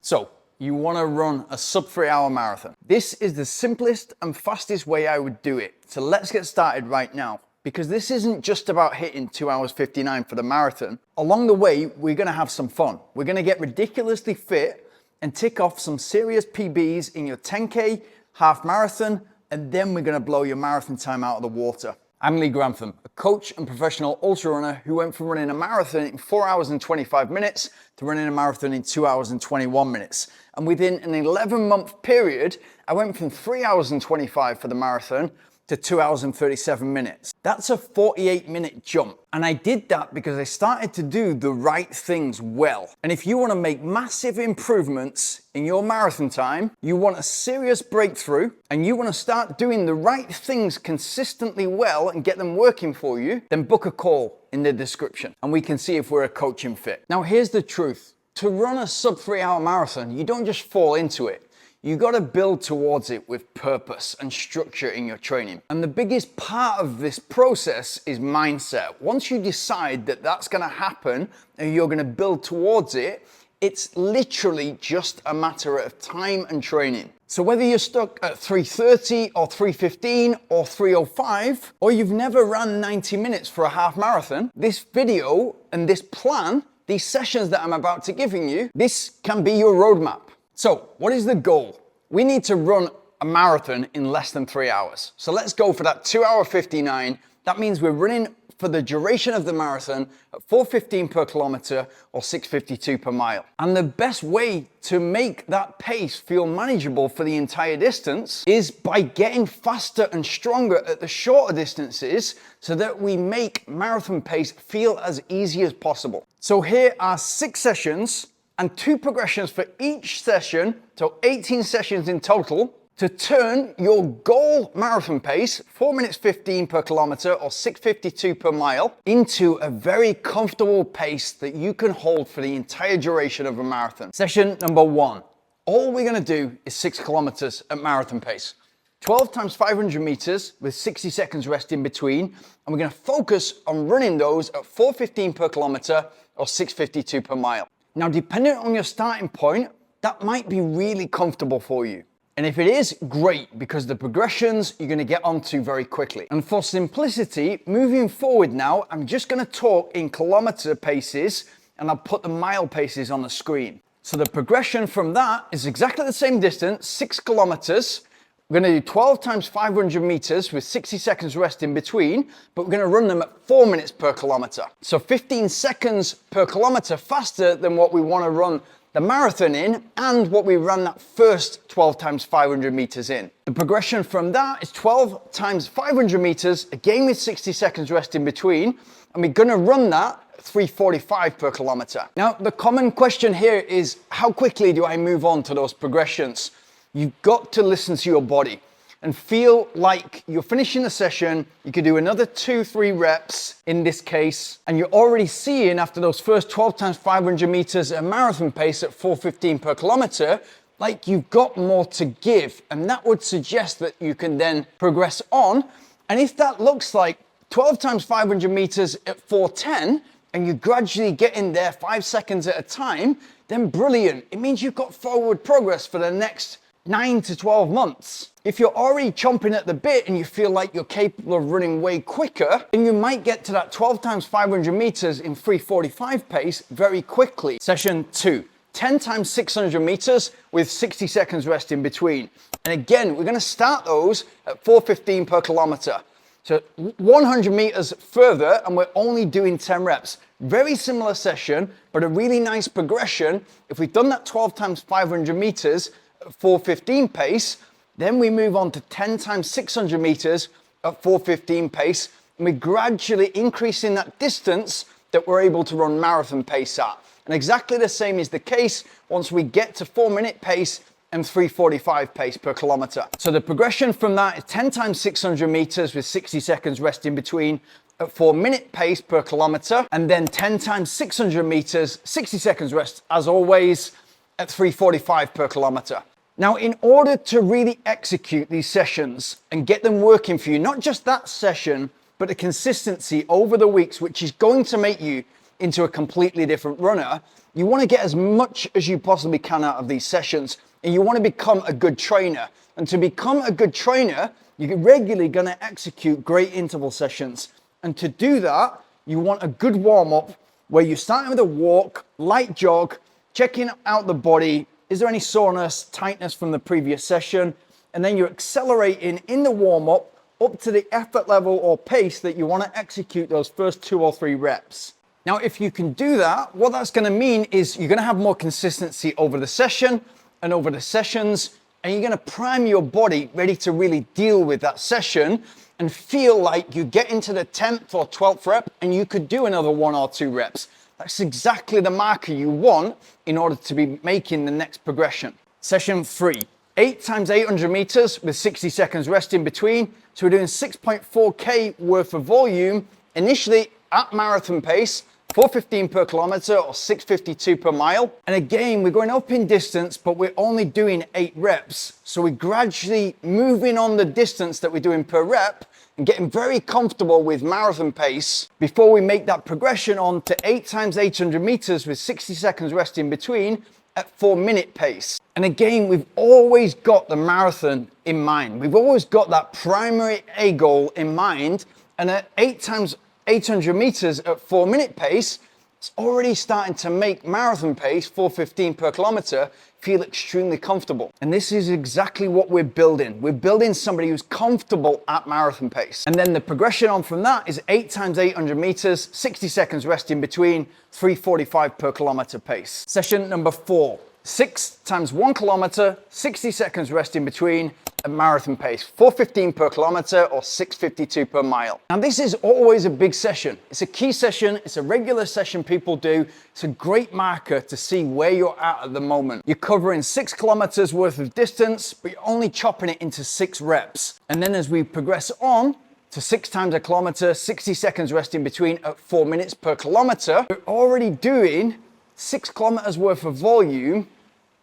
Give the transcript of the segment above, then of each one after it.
So, you want to run a sub 3 hour marathon. This is the simplest and fastest way I would do it. So let's get started right now, because this isn't just about hitting 2 hours 59 for the marathon. Along the way, we're going to have some fun. We're going to get ridiculously fit and tick off some serious PBs in your 10K, half marathon, and then we're going to blow your marathon time out of the water. I'm Lee Grantham, a coach and professional ultra runner who went from running a marathon in 4 hours and 25 minutes to running a marathon in 2 hours and 21 minutes. And within an 11-month period, I went from 3 hours and 25 for the marathon to 2 hours and 37 minutes. That's a 48-minute jump. And I did that because I started to do the right things well. And if you want to make massive improvements in your marathon time, you want a serious breakthrough, and you want to start doing the right things consistently well and get them working for you, then book a call in the description and we can see if we're a coaching fit. Now, here's the truth. To run a sub 3 hour marathon, you don't just fall into it. You got to build towards it with purpose and structure in your training. And the biggest part of this process is mindset. Once you decide that that's going to happen and you're going to build towards it, it's literally just a matter of time and training. So whether you're stuck at 3:30 or 3:15 or 3:05, or you've never ran 90 minutes for a half marathon, this video and this plan, these sessions that I'm about to give you, this can be your roadmap. So what is the goal? We need to run a marathon in less than 3 hours. So let's go for that 2 hour 59. That means we're running for the duration of the marathon at 4:15 per kilometer or 6:52 per mile. And the best way to make that pace feel manageable for the entire distance is by getting faster and stronger at the shorter distances, so that we make marathon pace feel as easy as possible. So here are 6 sessions and 2 progressions for each session, so 18 sessions in total, to turn your goal marathon pace, 4 minutes 15 per kilometer or 6:52 per mile, into a very comfortable pace that you can hold for the entire duration of a marathon. Session number 1. All we're going to do is 6 kilometers at marathon pace. 12 times 500 meters with 60 seconds rest in between, and we're going to focus on running those at 4:15 per kilometer or 6:52 per mile. Now, depending on your starting point, that might be really comfortable for you. And if it is, great, because the progressions you're going to get onto very quickly. And for simplicity, moving forward now, I'm just going to talk in kilometer paces, and I'll put the mile paces on the screen. So the progression from that is exactly the same distance, 6 kilometers. We're going to do 12 times 500 meters with 60 seconds rest in between, but we're going to run them at 4 minutes per kilometer. So 15 seconds per kilometer faster than what we want to run the marathon in, and what we ran that first 12 times 500 meters in. The progression from that is 12 times 500 meters, again with 60 seconds rest in between, and we're going to run that 3:45 per kilometer. Now, the common question here is, how quickly do I move on to those progressions? You've got to listen to your body and feel like you're finishing the session. You could do another 2-3 reps in this case, and you're already seeing after those first 12 times 500 meters at marathon pace at 4:15 per kilometer, like you've got more to give, and that would suggest that you can then progress on. And if that looks like 12 times 500 meters at 4:10, and you gradually get in there 5 seconds at a time, then brilliant. It means you've got forward progress for the next 9 to 12 months. If you're already chomping at the bit and you feel like you're capable of running way quicker, then you might get to that 12 times 500 meters in 3:45 pace very quickly. Session 2, 10 times 600 meters with 60 seconds rest in between. And again, we're going to start those at 4:15 per kilometer. So 100 meters further, and we're only doing 10 reps. Very similar session, but a really nice progression. If we've done that 12 times 500 meters, 4:15 pace, then we move on to 10 times 600 meters at 4:15 pace, and we're gradually increasing that distance that we're able to run marathon pace at. And exactly the same is the case once we get to 4 minute pace and 3:45 pace per kilometer. So the progression from that is 10 times 600 meters with 60 seconds rest in between at 4 minute pace per kilometer, and then 10 times 600 meters, 60 seconds rest as always at 3:45 per kilometer. Now, in order to really execute these sessions and get them working for you, not just that session, but the consistency over the weeks, which is going to make you into a completely different runner, You want to get as much as you possibly can out of these sessions, and you want to become a good trainer. And to become a good trainer, you're regularly going to execute great interval sessions. And to do that, you want a good warm-up where you're starting with a walk, light jog, checking out the body. Is there any soreness, tightness from the previous session? And then you're accelerating in the warm-up up to the effort level or pace that you want to execute those first 2 or 3 reps. Now, if you can do that, what that's going to mean is you're going to have more consistency over the session and over the sessions, and you're going to prime your body ready to really deal with that session and feel like you get into the 10th or 12th rep and you could do another 1 or 2 reps. That's exactly the marker you want in order to be making the next progression. Session 3, 8 times 800 meters with 60 seconds rest in between. So we're doing 6.4K worth of volume, initially at marathon pace, 4:15 per kilometer or 6:52 per mile. And again, we're going up in distance, but we're only doing 8 reps. So we're gradually moving on the distance that we're doing per rep and getting very comfortable with marathon pace before we make that progression on to 8 times 800 meters with 60 seconds rest in between at 4-minute pace. And again, we've always got the marathon in mind. We've always got that primary A goal in mind. And at 8 times 800 meters at 4-minute pace, it's already starting to make marathon pace, 4:15 per kilometer, feel extremely comfortable. And this is exactly what we're building. We're building somebody who's comfortable at marathon pace. And then the progression on from that is 8 times 800 meters, 60 seconds rest in between, 3:45 per kilometer pace. Session number 4, 6 times 1 kilometer, 60 seconds rest in between, at marathon pace, 4:15 per kilometer or 6:52 per mile. Now this is always a big session. It's a key session. It's a regular session people do. It's a great marker to see where you're at the moment. You're covering 6 kilometers worth of distance, but you're only chopping it into 6 reps. And then as we progress on to 6 times a kilometer, 60 seconds rest in between at 4 minutes per kilometer, we're already doing 6 kilometers worth of volume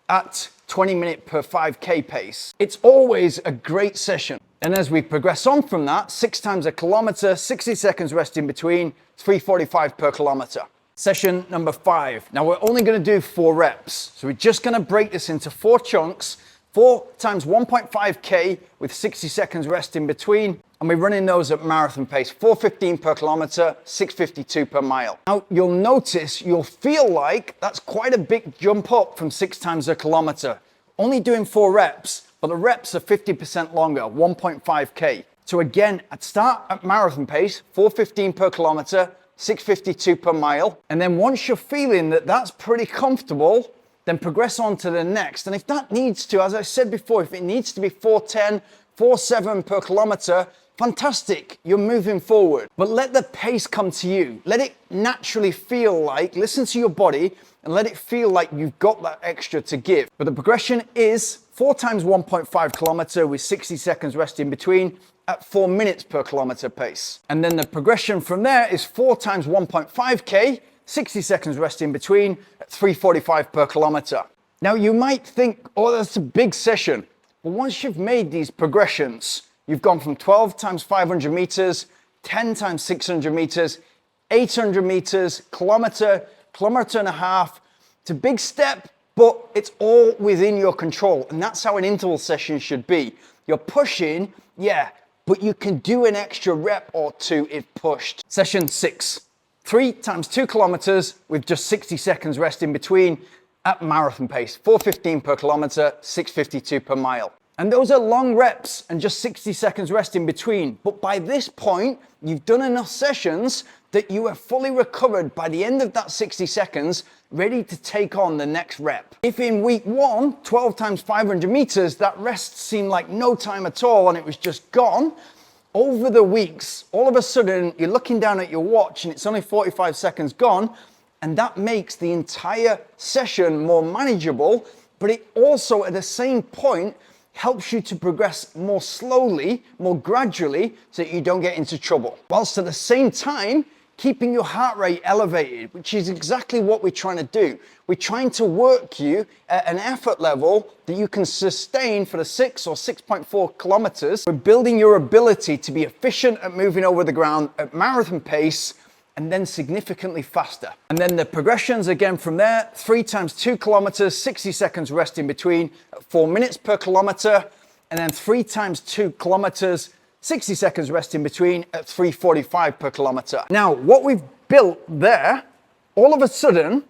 at 20-minute per 5K pace. It's always a great session. And as we progress on from that, 6 times a kilometer, 60 seconds rest in between, 3:45 per kilometer. Session number 5. Now we're only going to do 4 reps. So we're just going to break this into 4 chunks, 4 times 1.5K with 60 seconds rest in between. And we're running those at marathon pace, 4:15 per kilometer, 6:52 per mile. Now you'll notice, you'll feel like that's quite a big jump up from 6 times a kilometer. Only doing 4 reps, but the reps are 50% longer, 1.5K. So again, I'd start at marathon pace, 4:15 per kilometer, 6:52 per mile. And then once you're feeling that that's pretty comfortable, then progress on to the next. And if that needs to, as I said before, if it needs to be 4:10, 4:07 per kilometer, fantastic, you're moving forward. But let the pace come to you. Let it naturally feel like, listen to your body and let it feel like you've got that extra to give. But the progression is 4 times 1.5 kilometer with 60 seconds rest in between at 4 minutes per kilometer pace. And then the progression from there is 4 times 1.5K, 60 seconds rest in between at 3:45 per kilometer. Now you might think, oh, that's a big session. But once you've made these progressions, you've gone from 12 times 500 meters, 10 times 600 meters, 800 meters, kilometer and a half. It's a big step, but it's all within your control. And that's how an interval session should be. You're pushing, yeah, but you can do an extra rep or 2 if pushed. Session 6, 3 times 2 kilometers with just 60 seconds rest in between at marathon pace, 4:15 per kilometer, 6:52 per mile. And those are long reps and just 60 seconds rest in between. But by this point, you've done enough sessions that you are fully recovered by the end of that 60 seconds, ready to take on the next rep. If in week 1, 12 times 500 meters, that rest seemed like no time at all and it was just gone, over the weeks, all of a sudden, you're looking down at your watch and it's only 45 seconds gone, and that makes the entire session more manageable, but it also, at the same point, helps you to progress more slowly, more gradually, so that you don't get into trouble. Whilst at the same time, keeping your heart rate elevated, which is exactly what we're trying to do. We're trying to work you at an effort level that you can sustain for the 6 or 6.4 kilometers. We're building your ability to be efficient at moving over the ground at marathon pace, and then significantly faster. And then the progressions again from there, 3 times 2 kilometers, 60 seconds rest in between, at 4 minutes per kilometer, and then 3 times 2 kilometers, 60 seconds rest in between at 3:45 per kilometer. Now, what we've built there, all of a sudden,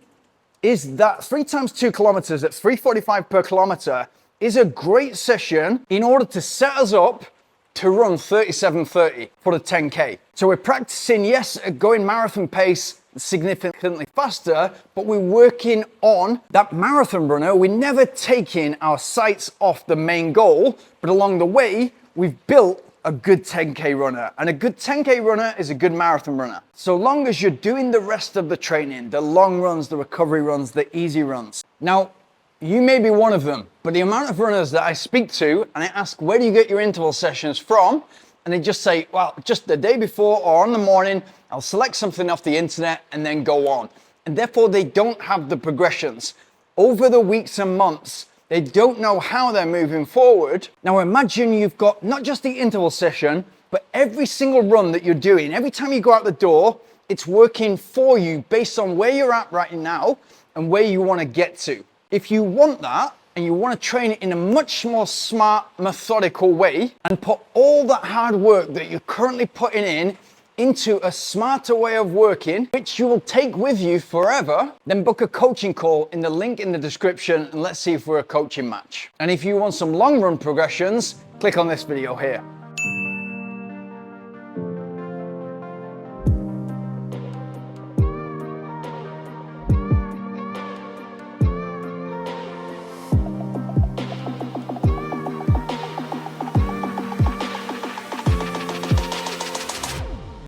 is that 3 times 2 kilometers at 3:45 per kilometer is a great session in order to set us up to run 37:30 for the 10K. So we're practicing, yes, at going marathon pace significantly faster, but we're working on that marathon runner. We're never taking our sights off the main goal, but along the way, we've built a good 10K runner, and a good 10K runner is a good marathon runner. So long as you're doing the rest of the training, the long runs, the recovery runs, the easy runs. Now, you may be one of them, but the amount of runners that I speak to and I ask, where do you get your interval sessions from? And they just say, well, just the day before or on the morning, I'll select something off the internet and then go on. And therefore they don't have the progressions. Over the weeks and months, they don't know how they're moving forward. Now imagine you've got not just the interval session, but every single run that you're doing, every time you go out the door, it's working for you based on where you're at right now and where you want to get to. If you want that and you want to train it in a much more smart, methodical way and put all that hard work that you're currently putting in into a smarter way of working, which you will take with you forever, then book a coaching call in the link in the description and let's see if we're a coaching match. And if you want some long run progressions, click on this video here.